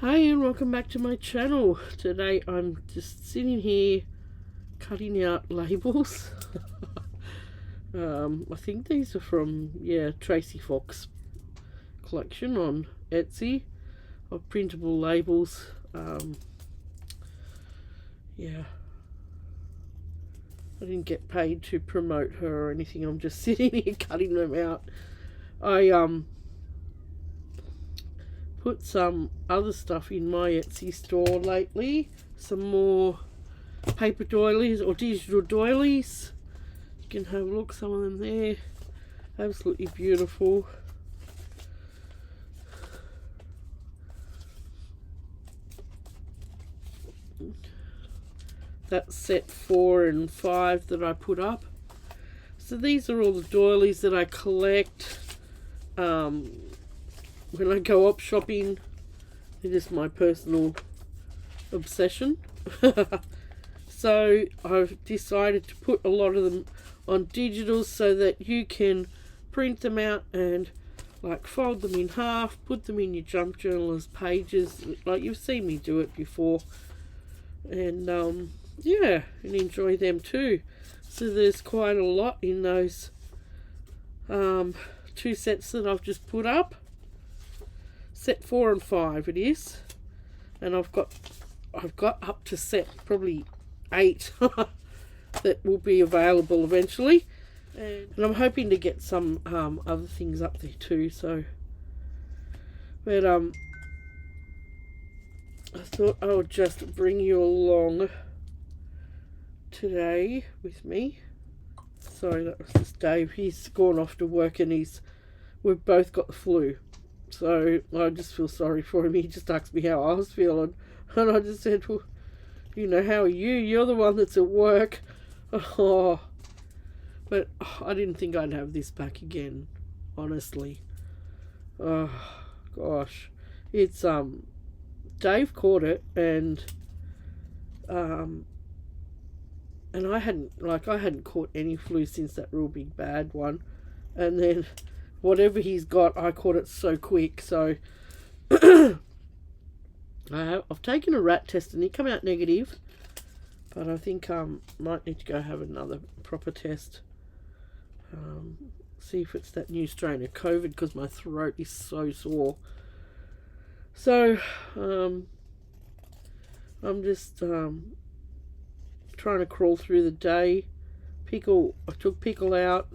Hi and welcome back to my channel. Today I'm just sitting here cutting out labels. I think these are from Tracy Fox collection on Etsy of printable labels. Yeah, I didn't get paid to promote her or anything. I'm just sitting here cutting them out. I put some other stuff in my Etsy store lately, some more paper doilies or digital doilies. You can have a look, some of them there, absolutely beautiful. That's set 4 and 5 that I put up. So these are all the doilies that I collect when I go up shopping. It is my personal obsession. So I've decided to put a lot of them on digital so that you can print them out and like fold them in half, put them in your junk journal as pages, like you've seen me do it before, and yeah, and enjoy them too. So there's quite a lot in those 2 sets that I've just put up. Set 4 and 5 it is, and I've got up to set probably 8 that will be available eventually, and I'm hoping to get some other things up there too. So, but I thought I would just bring you along today with me. Sorry, that was just Dave. He's gone off to work and we've both got the flu. So I just feel sorry for him. He just asked me how I was feeling, and I just said, well, you know, how are you? You're the one that's at work. Oh, but I didn't think I'd have this back again, honestly. Oh gosh, it's Dave caught it, and I hadn't caught any flu since that real big bad one, and then whatever he's got, I caught it so quick. So I've taken a rat test and it came out negative, but I think might need to go have another proper test. See if it's that new strain of COVID, because my throat is so sore. So I'm just trying to crawl through the day. I took Pickle out,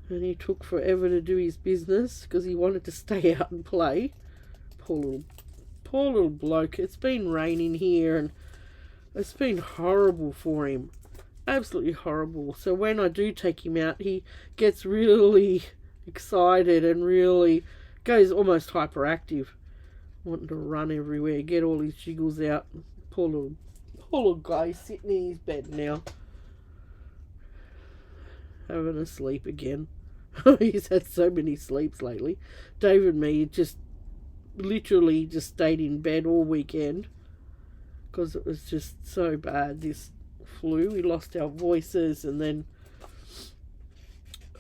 and he took forever to do his business because he wanted to stay out and play. Poor little bloke. It's been raining here and it's been horrible for him. Absolutely horrible. So when I do take him out, he gets really excited and really goes almost hyperactive, wanting to run everywhere, get all his jiggles out. Poor little guy sitting in his bed now, having a sleep again. He's had so many sleeps lately. Dave and me just literally just stayed in bed all weekend because it was just so bad, this flu. We lost our voices, and then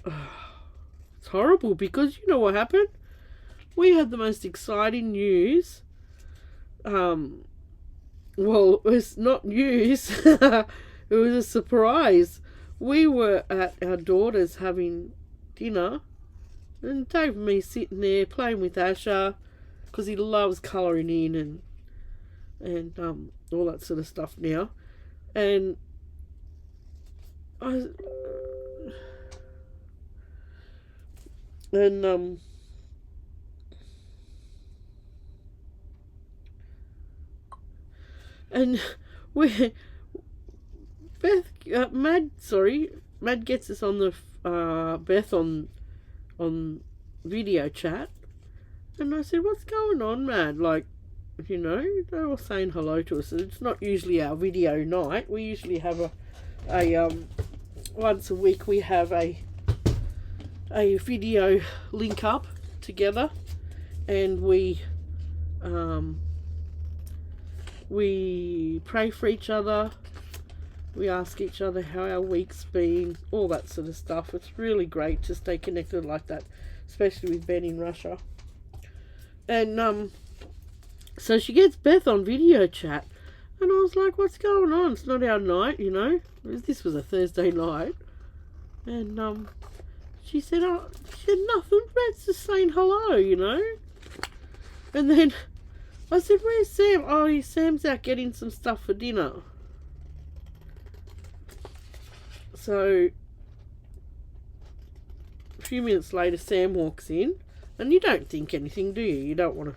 it's horrible because you know what happened? We had the most exciting news. Well, it was not news. It was a surprise. We were at our daughter's having dinner, and Dave and me sitting there playing with Asher because he loves colouring in and all that sort of stuff now. And we Mad gets us on the Beth on video chat, and I said, what's going on, Mad? Like, you know, they were saying hello to us. It's not usually our video night. We usually have a once a week we have a video link up together, and we pray for each other. We ask each other how our week's been, all that sort of stuff. It's really great to stay connected like that, especially with Ben in Russia. And So she gets Beth on video chat, and I was like, what's going on? It's not our night, you know. This was a Thursday night. And she said, nothing, Beth's just saying hello, you know. And then I said, where's Sam? Oh, Sam's out getting some stuff for dinner. So a few minutes later, Sam walks in, and you don't think anything, do you? You don't want to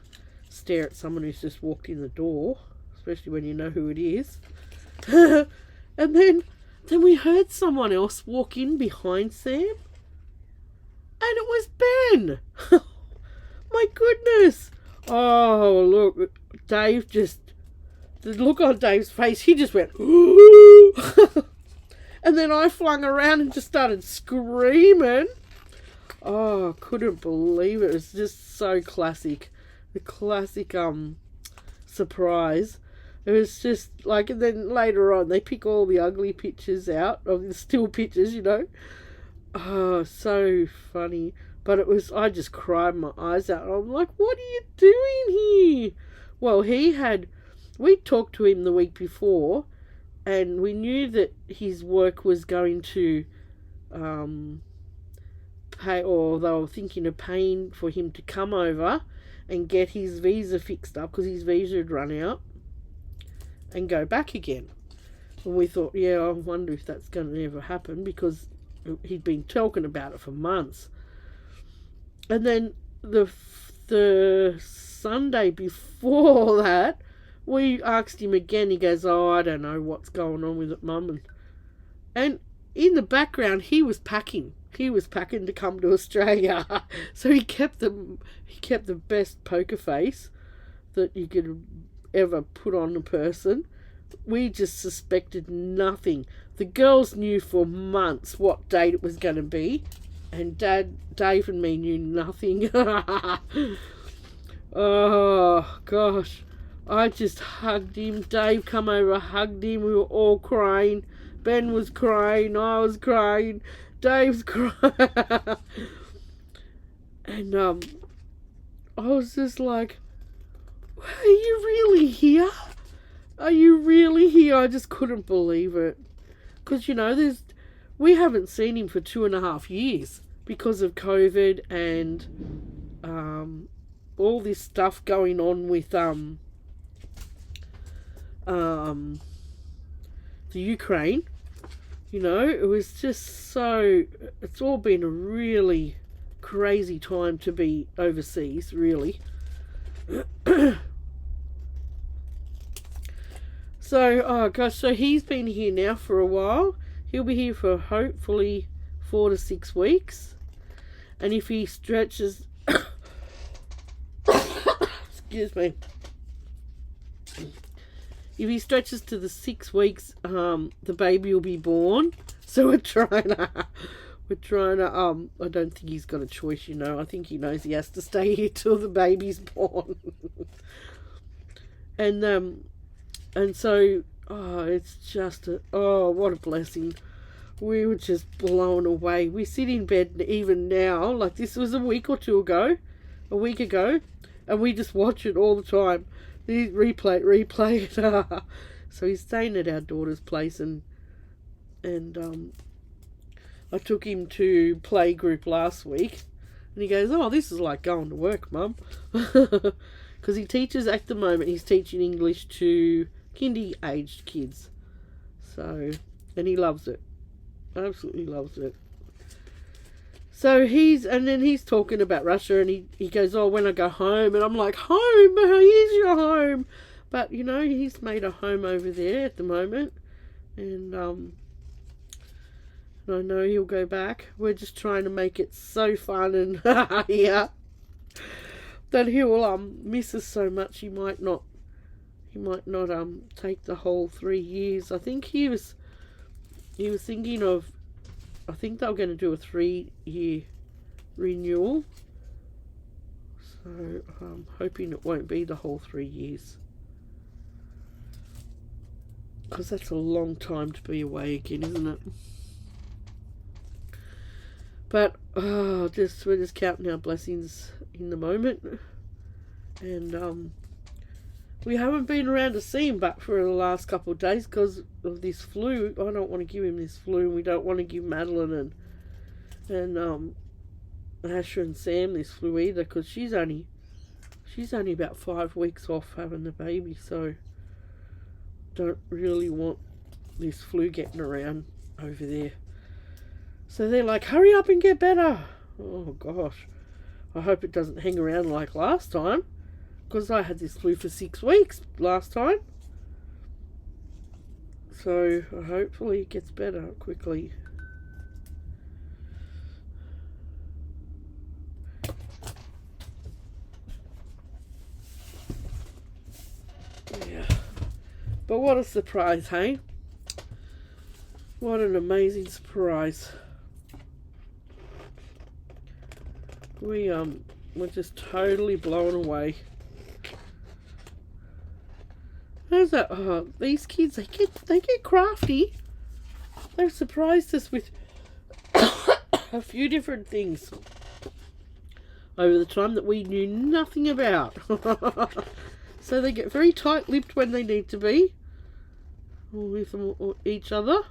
stare at someone who's just walked in the door, especially when you know who it is. And then we heard someone else walk in behind Sam, and it was Ben. My goodness. Oh, look, Dave just, the look on Dave's face, he just went, ooh. And then I flung around and just started screaming. Oh, couldn't believe it. It was just so classic. The classic surprise. It was just like, and then later on they pick all the ugly pictures out of the still pictures, you know. Oh, so funny. But it was, I just cried my eyes out. I'm like, what are you doing here? Well, we talked to him the week before, and we knew that his work was going to pay, or they were thinking of paying for him to come over and get his visa fixed up, because his visa had run out, and go back again. And we thought, yeah, I wonder if that's going to ever happen, because he'd been talking about it for months. And then the Sunday before that, we asked him again. He goes, oh, I don't know what's going on with it, Mum. And in the background, he was packing. He was packing to come to Australia. So he kept the best poker face that you could ever put on a person. We just suspected nothing. The girls knew for months what date it was going to be, and Dave and me knew nothing. Oh gosh, I just hugged him. Dave come over, hugged him. We were all crying. Ben was crying. I was crying. Dave's crying. And I was just like, are you really here? Are you really here? I just couldn't believe it. Because, you know, we haven't seen him for 2.5 years because of COVID and all this stuff going on with the Ukraine. You know, it was just so, it's all been a really crazy time to be overseas, really. So, oh gosh, so he's been here now for a while. He'll be here for hopefully 4 to 6 weeks. And if he stretches, excuse me, if he stretches to the 6 weeks, the baby will be born. So we're trying to, I don't think he's got a choice, you know. I think he knows he has to stay here till the baby's born. And so, it's just, what a blessing. We were just blown away. We sit in bed even now, like this was a week ago, and we just watch it all the time. Replay it. So he's staying at our daughter's place, and I took him to playgroup last week, and he goes, oh, this is like going to work, Mum. Because he teaches, at the moment, he's teaching English to kindy-aged kids. So, and he loves it. Absolutely loves it. So he's talking about Russia, and he goes, oh, when I go home, and I'm like, home? Here's your home. But, you know, he's made a home over there at the moment, and I know he'll go back. We're just trying to make it so fun, and yeah, that he will miss us so much he might not take the whole 3 years. I think he was thinking of, I think they were going to do a 3-year renewal. So I'm hoping it won't be the whole 3 years, because that's a long time to be away again, isn't it? But we're just counting our blessings in the moment, and we haven't been around to see him back for the last couple of days because of this flu. I don't want to give him this flu, and we don't want to give Madeline and Asher and Sam this flu either, because she's only about 5 weeks off having the baby, so don't really want this flu getting around over there. So they're like, hurry up and get better. Oh gosh, I hope it doesn't hang around like last time, because I had this flu for 6 weeks last time. So hopefully it gets better quickly. Yeah. But what a surprise, hey? What an amazing surprise. We're just totally blown away. How's that? Oh, these kids, they get crafty. They've surprised us with a few different things over the time that we knew nothing about. So they get very tight-lipped when they need to be with each other.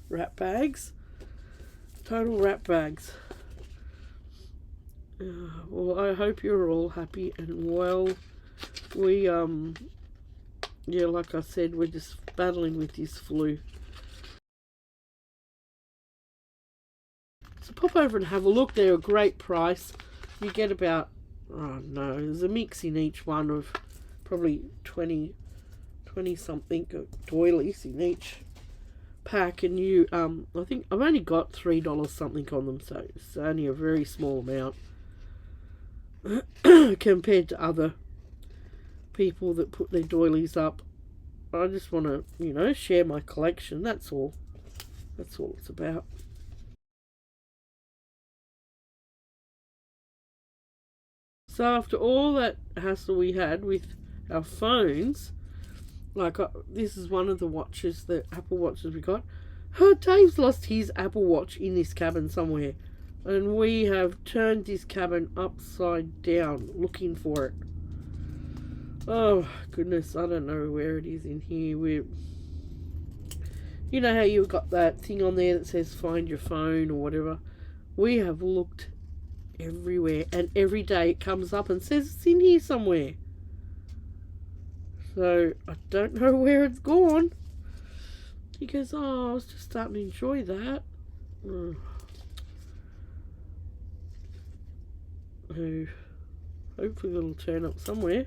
Rat bags. Total rat bags. Well, I hope you're all happy and well. We, yeah, like I said, we're just battling with this flu. So pop over and have a look. They're a great price. You get about, oh no, there's a mix in each one of probably 20 something doilies in each pack, and you, I think I've only got $3 something on them, so it's only a very small amount compared to other people that put their doilies up. I just want to, you know, share my collection. That's all it's about. So after all that hassle we had with our phones, like this is one of the watches, the Apple watches we got. Oh, Dave's lost his Apple Watch in this cabin somewhere, and we have turned this cabin upside down looking for it. Oh goodness, I don't know where it is in here. You know how you've got that thing on there that says find your phone or whatever? We have looked everywhere, and every day it comes up and says it's in here somewhere. So I don't know where it's gone. He goes, oh, I was just starting to enjoy that. Oh, hopefully it'll turn up somewhere.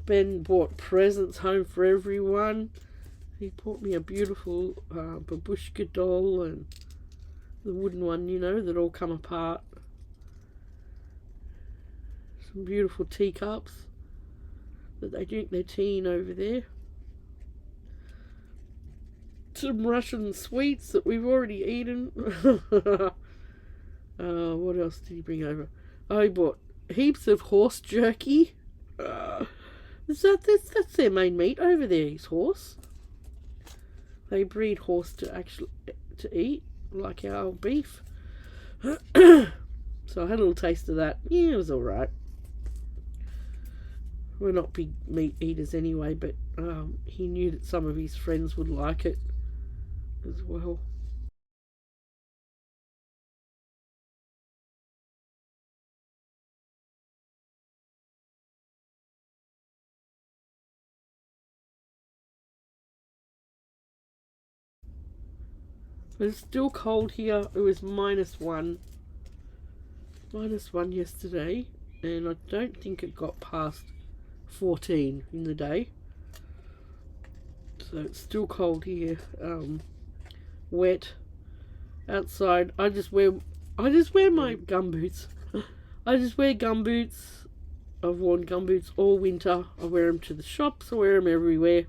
Ben bought presents home for everyone. He bought me a beautiful babushka doll, and the wooden one, you know, that all come apart. Some beautiful teacups that they drink their tea in over there. Some Russian sweets that we've already eaten. What else did he bring over? Oh, he bought heaps of horse jerky. That's their main meat over there, is horse. They breed horse to eat, like our beef. So I had a little taste of that. Yeah, it was alright. We're not big meat eaters anyway, but he knew that some of his friends would like it as well. But it's still cold here. It was -1 yesterday, and I don't think it got past 14 in the day. So it's still cold here. Wet outside. I just wear my gumboots. I just wear gumboots. I've worn gumboots all winter. I wear them to the shops. I wear them everywhere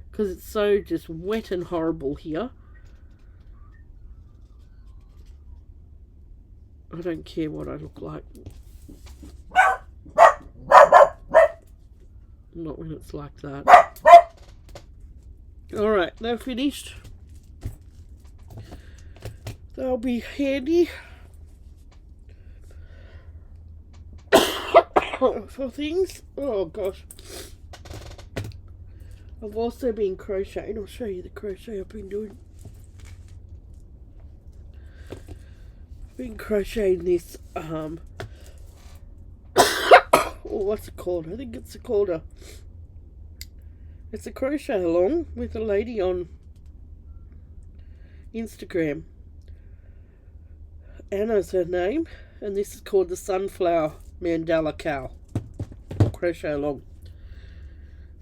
because it's so just wet and horrible here. I don't care what I look like. Not when it's like that. Alright, they're finished. They'll be handy. for things. Oh gosh. I've also been crocheting. I'll show you the crochet I've been doing. I've been crocheting this oh, what's it called? I think it's called it's a crochet along with a lady on Instagram. Anna's her name, and this is called the Sunflower Mandala Cow crochet along.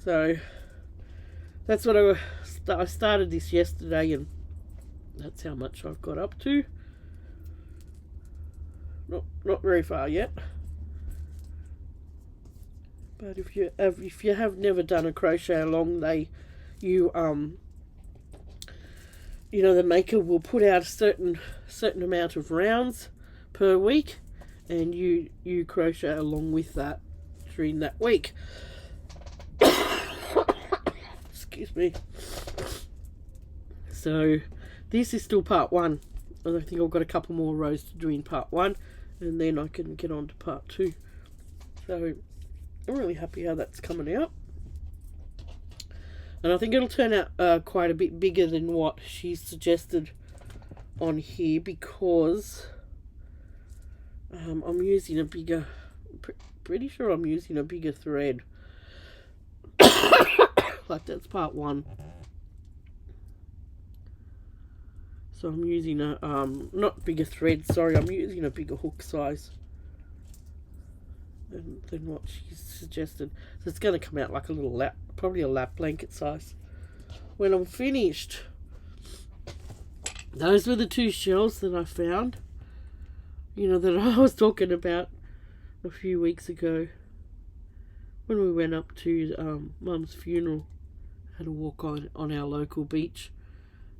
So that's what I started this yesterday, and that's how much I've got up to. Not very far yet. But if you have never done a crochet along, you know, the maker will put out a certain amount of rounds per week, and you crochet along with that during that week. Excuse me. So this is still part 1, and I think I've got a couple more rows to do in part 1, and then I can get on to part 2. So I'm really happy how that's coming out. And I think it'll turn out quite a bit bigger than what she suggested on here, because I'm using a bigger, pretty sure I'm using a bigger thread. Like that's part 1. So I'm using a, not bigger thread, sorry, I'm using a bigger hook size than what she suggested. So it's going to come out like a little lap, probably a lap blanket size when I'm finished. Those were the 2 shells that I found, you know, that I was talking about a few weeks ago when we went up to Mum's funeral. Had a walk on our local beach,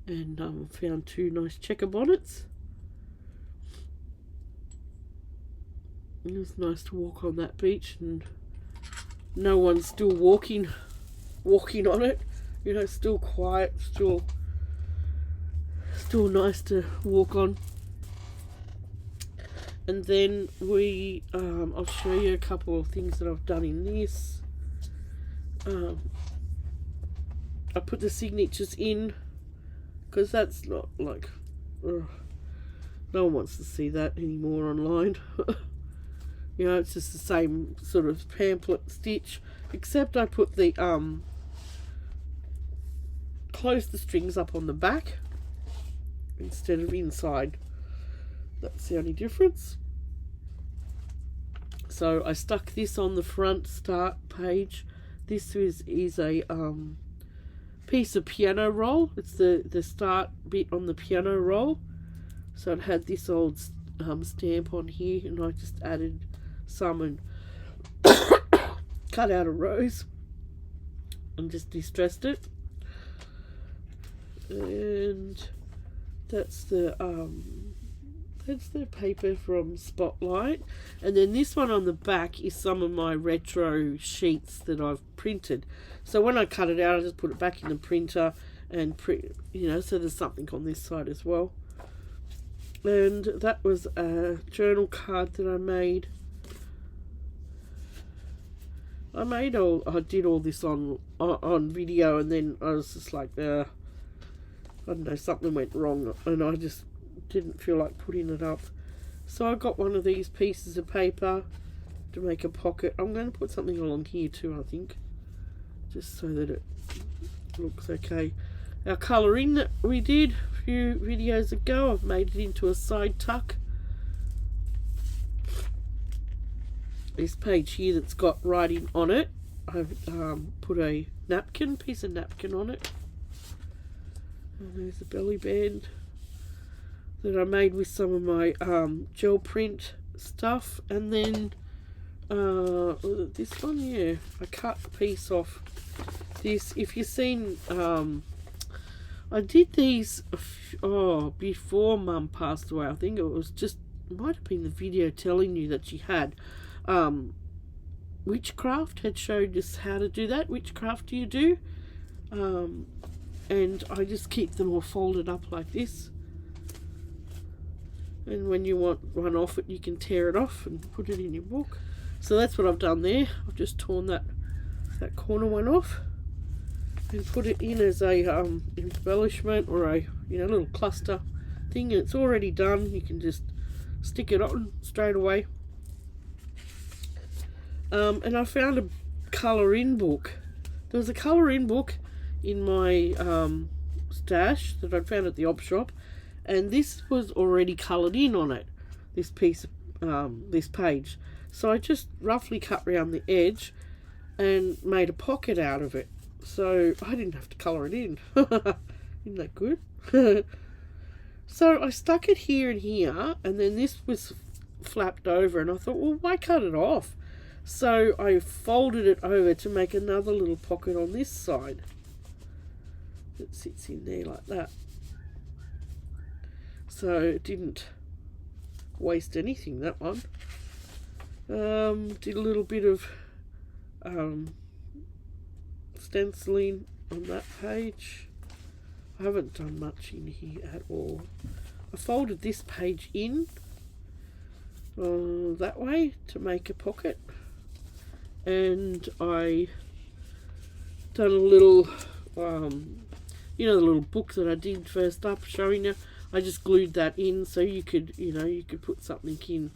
and found 2 nice checker bonnets. It was nice to walk on that beach, and no one's still walking on it. You know, still quiet, still nice to walk on. And then I'll show you a couple of things that I've done in this. I put the signatures in because that's not like, no one wants to see that anymore online. You know, it's just the same sort of pamphlet stitch, except I put the close the strings up on the back instead of inside. That's the only difference. So I stuck this on the front start page. This is a piece of piano roll. It's the start bit on the piano roll. So it had this old stamp on here, and I just added some and cut out a rose and just distressed it. And that's the paper from Spotlight. And then this one on the back is some of my retro sheets that I've printed. So when I cut it out, I just put it back in the printer and print, you know, so there's something on this side as well. And that was a journal card that I made. I did all this on video, and then I was just like, I don't know, something went wrong, and I just didn't feel like putting it up. So I got one of these pieces of paper to make a pocket. I'm going to put something along here too, I think, just so that it looks okay. Our colouring that we did a few videos ago, I've made it into a side tuck. This page here that's got writing on it, I've put a piece of napkin on it. And there's a belly band that I made with some of my gel print stuff. And then this one, yeah, I cut a piece off this. If you've seen, I did these before Mum passed away. I think it was might have been the video telling you that she had Witchcraft had showed us how to do that. Witchcraft do you do? And I just keep them all folded up like this, and when you want one off it, you can tear it off and put it in your book. So that's what I've done there. I've just torn that corner one off and put it in as a embellishment, or a little cluster thing. And it's already done. You can just stick it on straight away. And I found a colour-in book. There was a colour-in book in my stash that I found at the op shop, and this was already coloured in on it, this piece, this page. So I just roughly cut around the edge and made a pocket out of it, so I didn't have to colour it in. Isn't that good? So I stuck it here and here, and then this was flapped over, and I thought, well, why cut it off? So I folded it over to make another little pocket on this side. It sits in there like that. So it didn't waste anything, that one. Did a little bit of stenciling on that page. I haven't done much in here at all. I folded this page in that way to make a pocket, and I done a little the little book that I did first up showing you. I just glued that in so you could put something in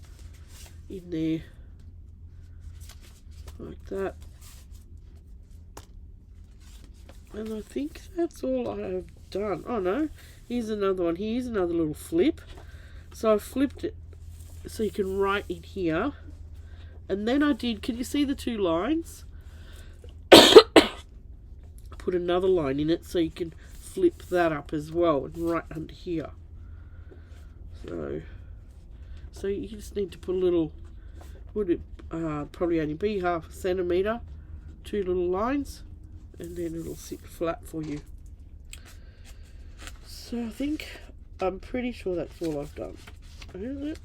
there like that. And I think that's all I have done. Oh no, here's another one. Here's another little flip. So I flipped it so you can write in here. And then I did, can you see the two lines? Put another line in it so you can flip that up as well and right under here. So you just need to put a little, would it probably only be 1/2 centimetre, 2 little lines, and then it'll sit flat for you. So I'm pretty sure that's all I've done. Is it?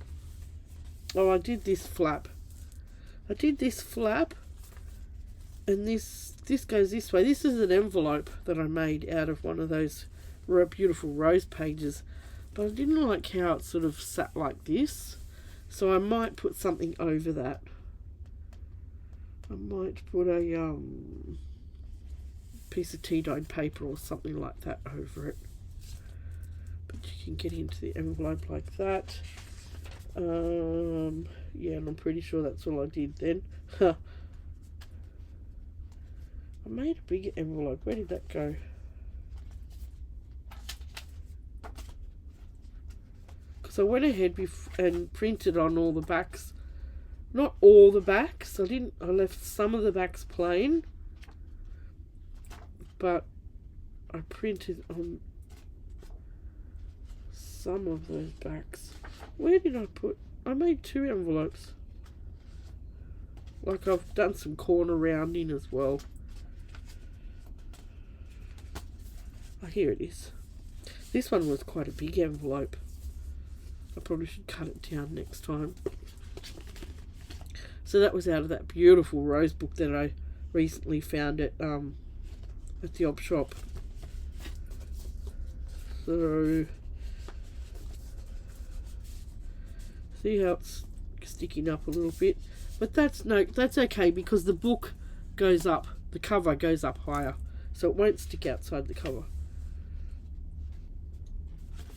Oh, I did this flap. And this goes this way. This is an envelope that I made out of one of those beautiful rose pages, but I didn't like how it sort of sat like this, so I might put something over that. I might put a piece of tea dyed paper or something like that over it, but you can get into the envelope like that. Yeah, and I'm pretty sure that's all I did then. I made a bigger envelope. Where did that go? Because I went ahead and printed on all the backs. Not all the backs. I left some of the backs plain, but I printed on some of those backs. Where did I put? I made 2 envelopes. Like, I've done some corner rounding as well. Oh, here it is. This one was quite a big envelope. I probably should cut it down next time. So that was out of that beautiful rose book that I recently found at the op shop. So see how it's sticking up a little bit, but that's okay, because the book goes up, the cover goes up higher, so it won't stick outside the cover.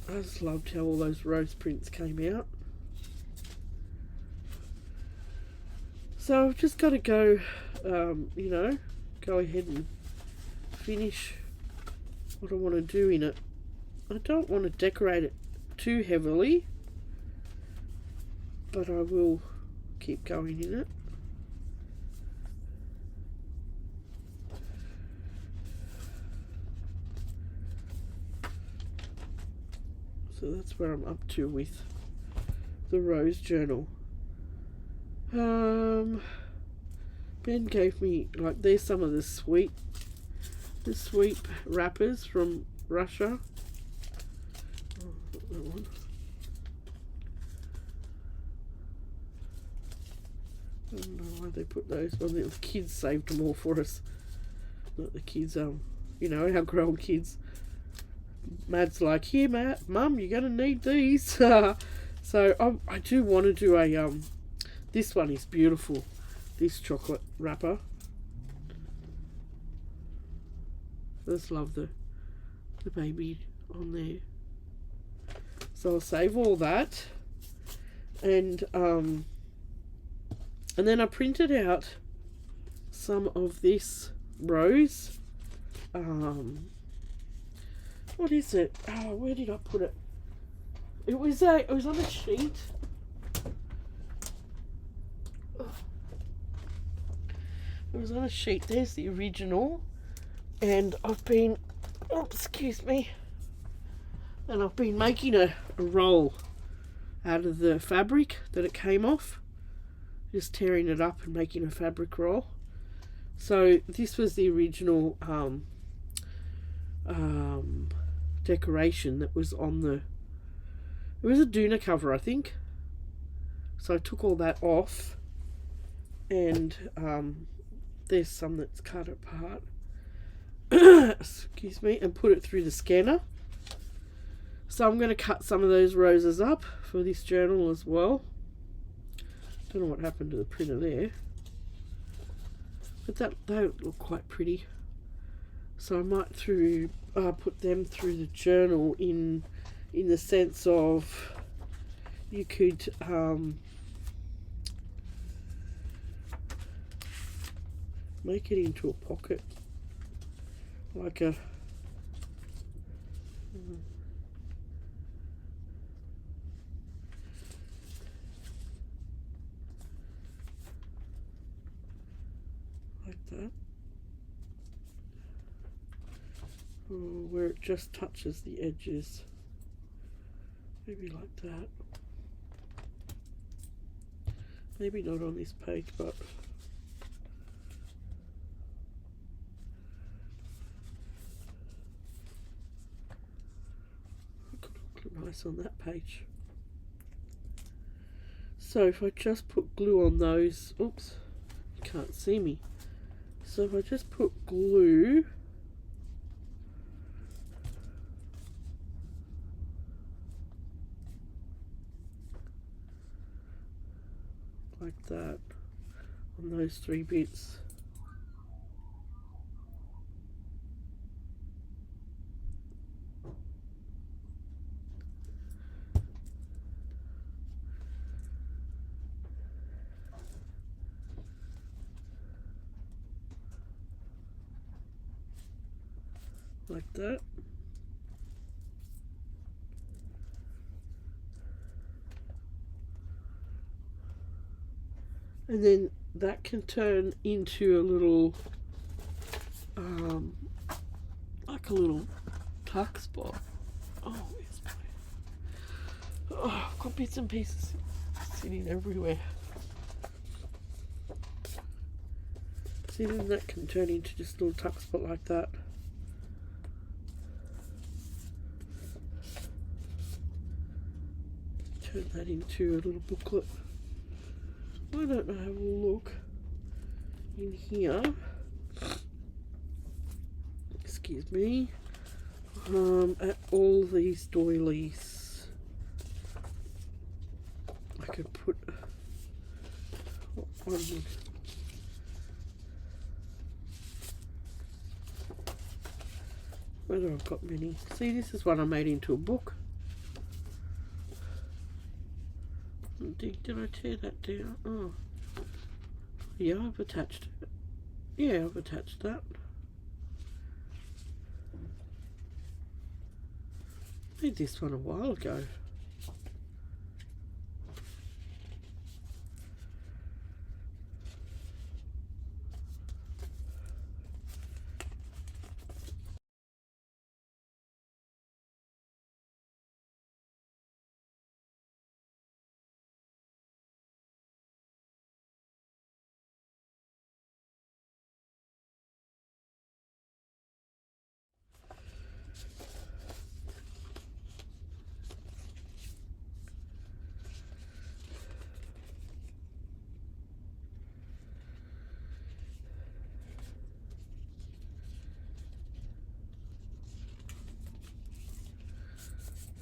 I just loved how all those rose prints came out. So I've just got to go, go ahead and finish what I want to do in it. I don't want to decorate it too heavily, but I will keep going in it. So that's where I'm up to with the rose journal. Ben gave me, like, there's some of the sweet wrappers from Russia. Oh, that one. I don't know why they put those on there. The kids saved them all for us. Not the kids, our grown kids. Mad's like, here, Mum, you're gonna need these. So I do want to do a this one is beautiful. this chocolate wrapper. I just love the baby on there. So I'll save all that, and then I printed out some of this rose. What is it? Oh, where did I put it? It was on a sheet. It was on a sheet. There's the original, and I've been, excuse me, and I've been making a roll out of the fabric that it came off, just tearing it up and making a fabric roll. So this was the original decoration that was on the, it was a doona cover, I think. So I took all that off, and there's some that's cut apart, excuse me, and put it through the scanner. So I'm going to cut some of those roses up for this journal as well. Don't know what happened to the printer there, but they look quite pretty. So I might put them through the journal in the sense of you could make it into a pocket, like a like that, where it just touches the edges, maybe like that. Maybe not on this page, but it could look nice on that page. So if I just put glue on those, oops, you can't see me. So if I just put glue like that on those 3 bits, like that. And then that can turn into a little, like a little tuck spot. Oh, I've got bits and pieces sitting everywhere. See, then that can turn into just a little tuck spot like that. Turn that into a little booklet. I don't know, have a look in here. Excuse me. At all these doilies, I could put one. Whether I've got many. See, this is one I made into a book. Did I tear that down? Oh, yeah, I've attached it. Yeah, I've attached that. Made this one a while ago.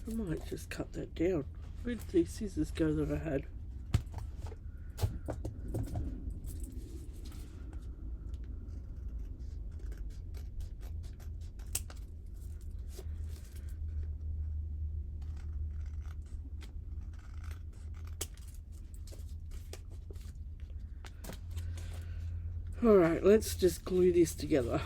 I might just cut that down. Where did these scissors go that I had? Alright, let's just glue this together.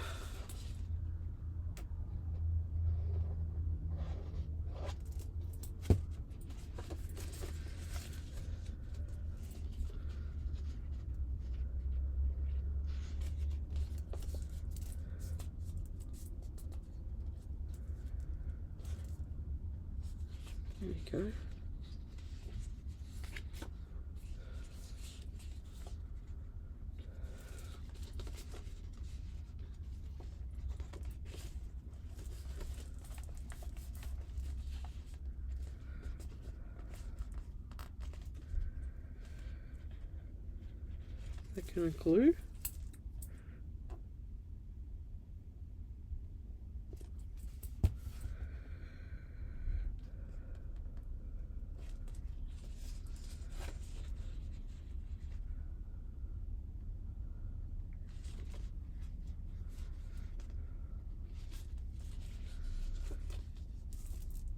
There we go. That kind of glue.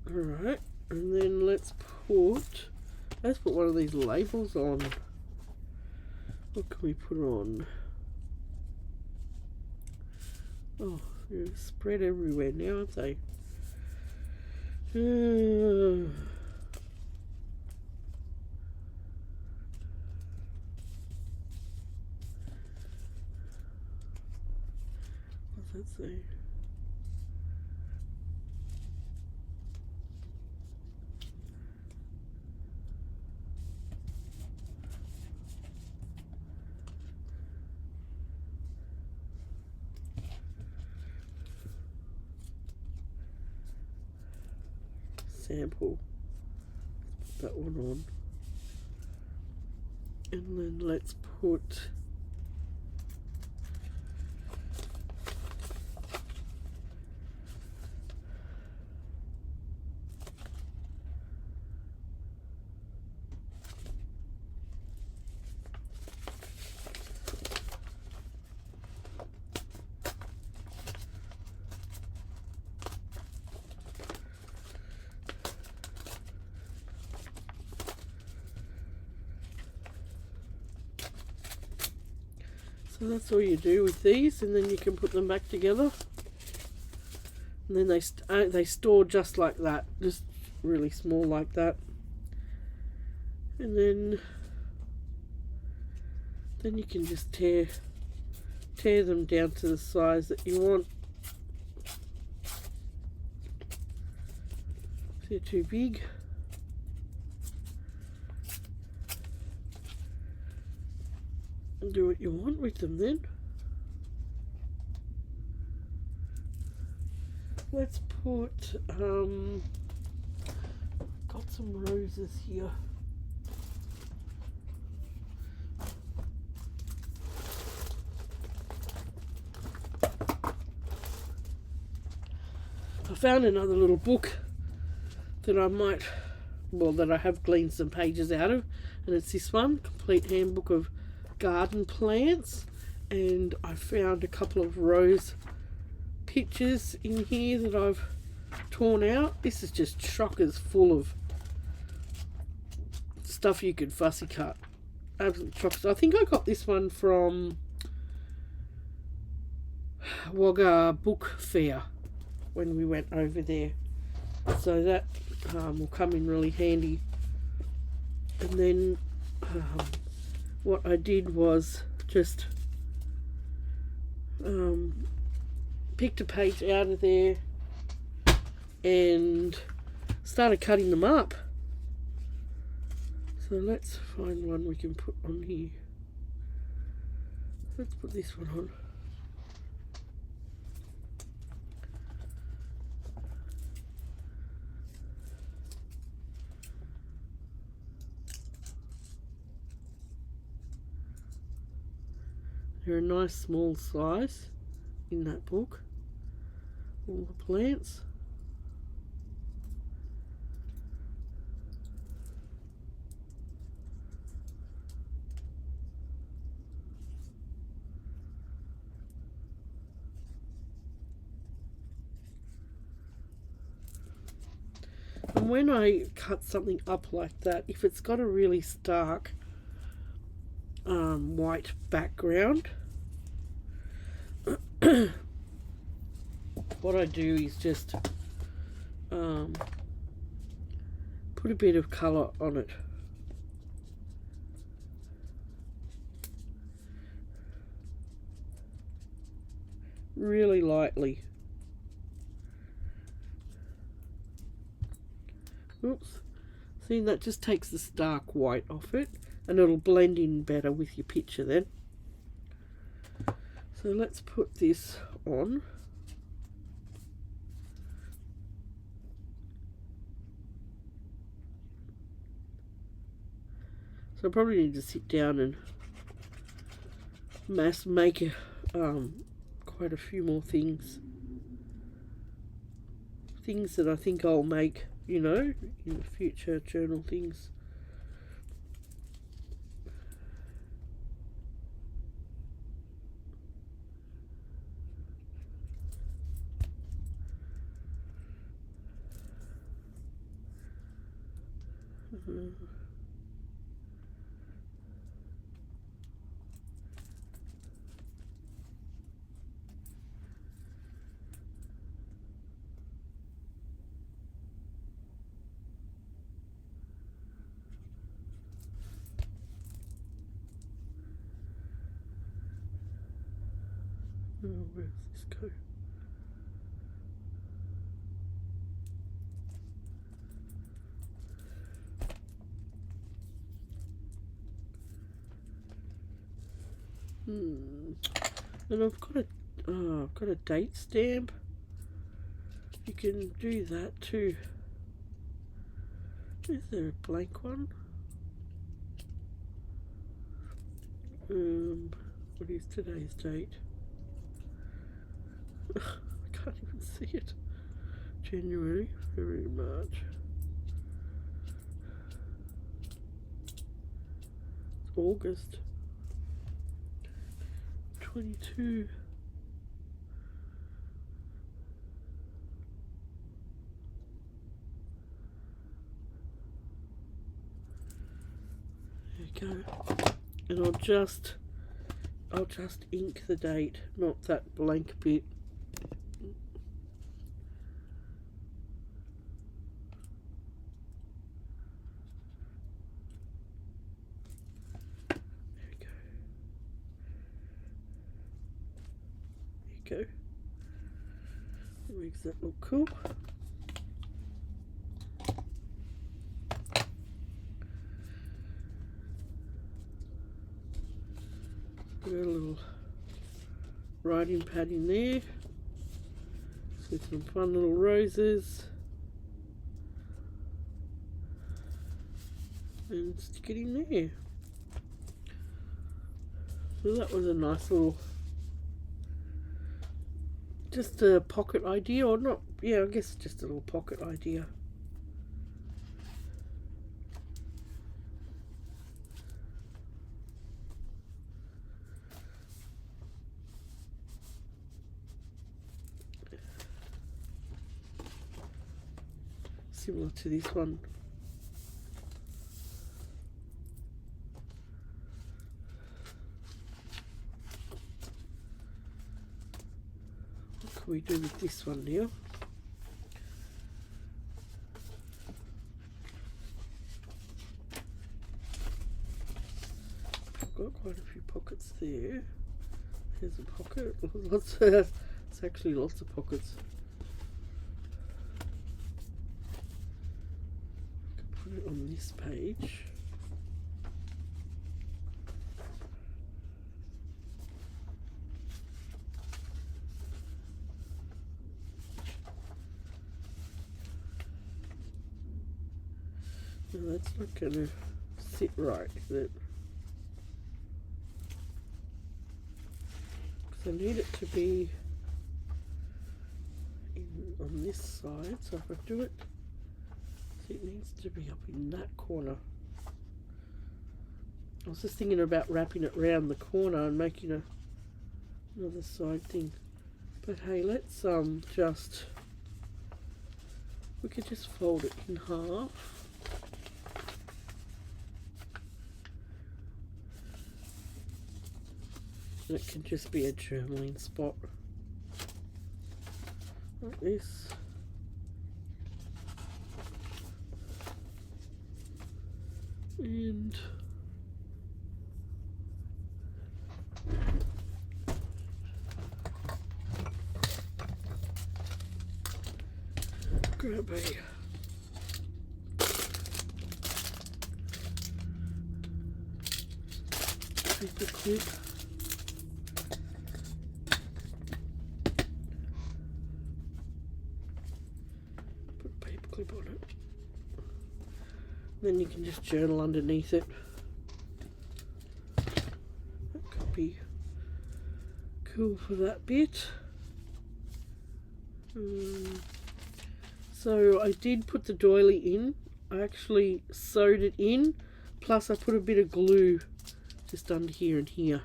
Alright, and then let's put one of these labels on. What can we put on? Oh, they're spread everywhere now, aren't they? What's that say? Sample. Let's put that one on. And then let's put so that's all you do with these, and then you can put them back together. And then they store just like that, just really small like that. And then you can just tear them down to the size that you want. If they're too big, and do what you want with them then. Let's put got some roses here. I found another little book that I have gleaned some pages out of, and it's this one, Complete Handbook of Garden Plants, and I found a couple of rose pictures in here that I've torn out. This is just chockers full of stuff you could fussy cut. Absolute chockers. I think I got this one from Wagga Book Fair when we went over there, so that will come in really handy. And then what I did was just picked a page out of there and started cutting them up. So let's find one we can put on here. Let's put this one on. They're a nice small size in that book, all the plants. And when I cut something up like that, if it's got a really stark white background, what I do is just put a bit of colour on it. Really lightly. Oops. See, that just takes the stark white off it, and it'll blend in better with your picture then. So let's put this on. So I probably need to sit down and make quite a few more things. Things that I think I'll make, you know, in the future, journal things. Where's this go? And I've got a date stamp. You can do that too. Is there a blank one? What is today's date? I can't even see it. January, February, March. It's August 22. There you go. And I'll just ink the date, not that blank bit. Go. That makes that look cool. Put a little writing pad in there with some fun little roses, and stick it in there. So that was a nice little, just a pocket idea, or not, yeah, I guess just a little pocket idea. Similar to this one. What can we do with this one now? I've got quite a few pockets there. There's a pocket. It's actually lots of pockets. I can put it on this page. No, that's not going to sit right, is it? Because I need it to be on this side, so if I do it, it needs to be up in that corner. I was just thinking about wrapping it round the corner and making another side thing. But hey, let's we could just fold it in half. And it can just be a journaling spot. like this. And grab a paper clip. Put a paper clip on it. Then you can just journal underneath it. That could be cool for that bit. So I did put the doily in. I actually sewed it in, plus I put a bit of glue just under here and here.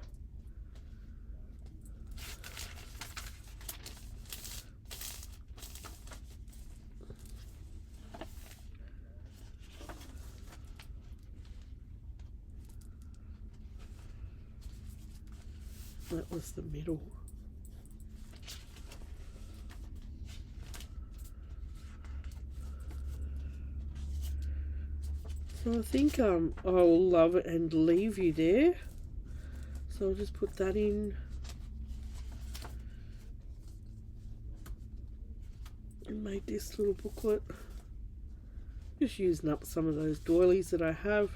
That was the middle. So I think I'll love it and leave you there. So I'll just put that in. And made this little booklet. Just using up some of those doilies that I have.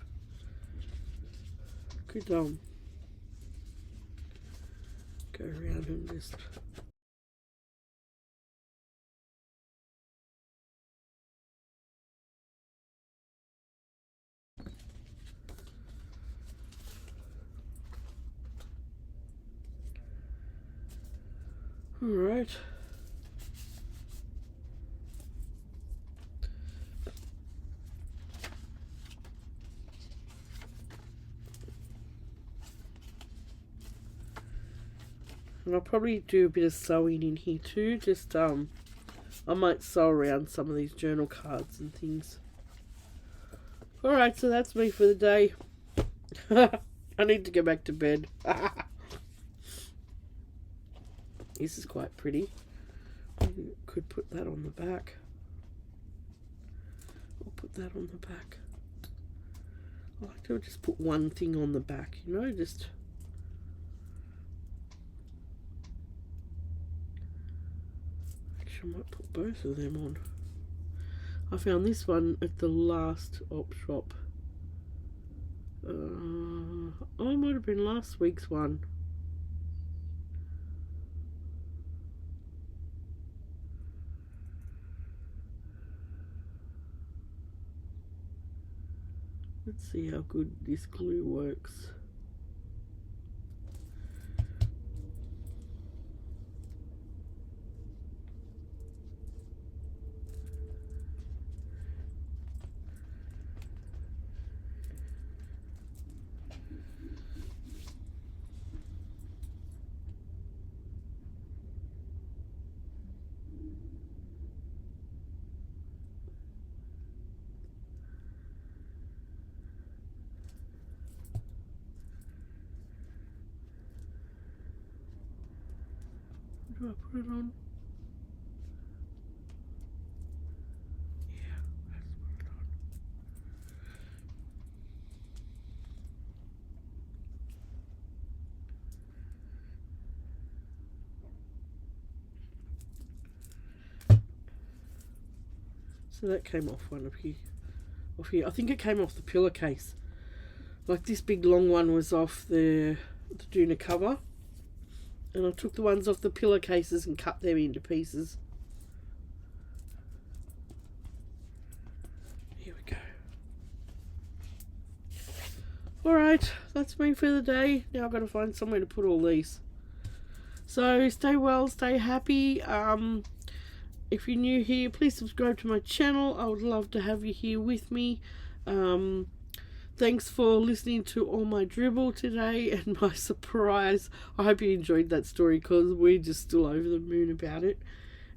Could go around and just all right. And I'll probably do a bit of sewing in here too. Just I might sew around some of these journal cards and things. Alright, so that's me for the day. I need to go back to bed. This is quite pretty. Maybe could put that on the back. I'll put that on the back. I like to just put one thing on the back, you know, just I might put both of them on. I found this one at the last op shop. Oh, it might have been last week's one. Let's see how good this glue works. Do I put it on? Yeah, let's put it on. So that came off one of here. Off here. I think it came off the pillowcase. Like this big long one was off the Duna cover. And I took the ones off the pillowcases and cut them into pieces. Here we go. Alright, that's me for the day. Now I've got to find somewhere to put all these. So stay well, stay happy. If you're new here, please subscribe to my channel. I would love to have you here with me. Thanks for listening to all my dribble today and my surprise. I hope you enjoyed that story because we're just still over the moon about it.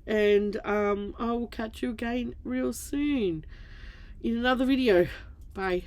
And I will catch you again real soon in another video. Bye.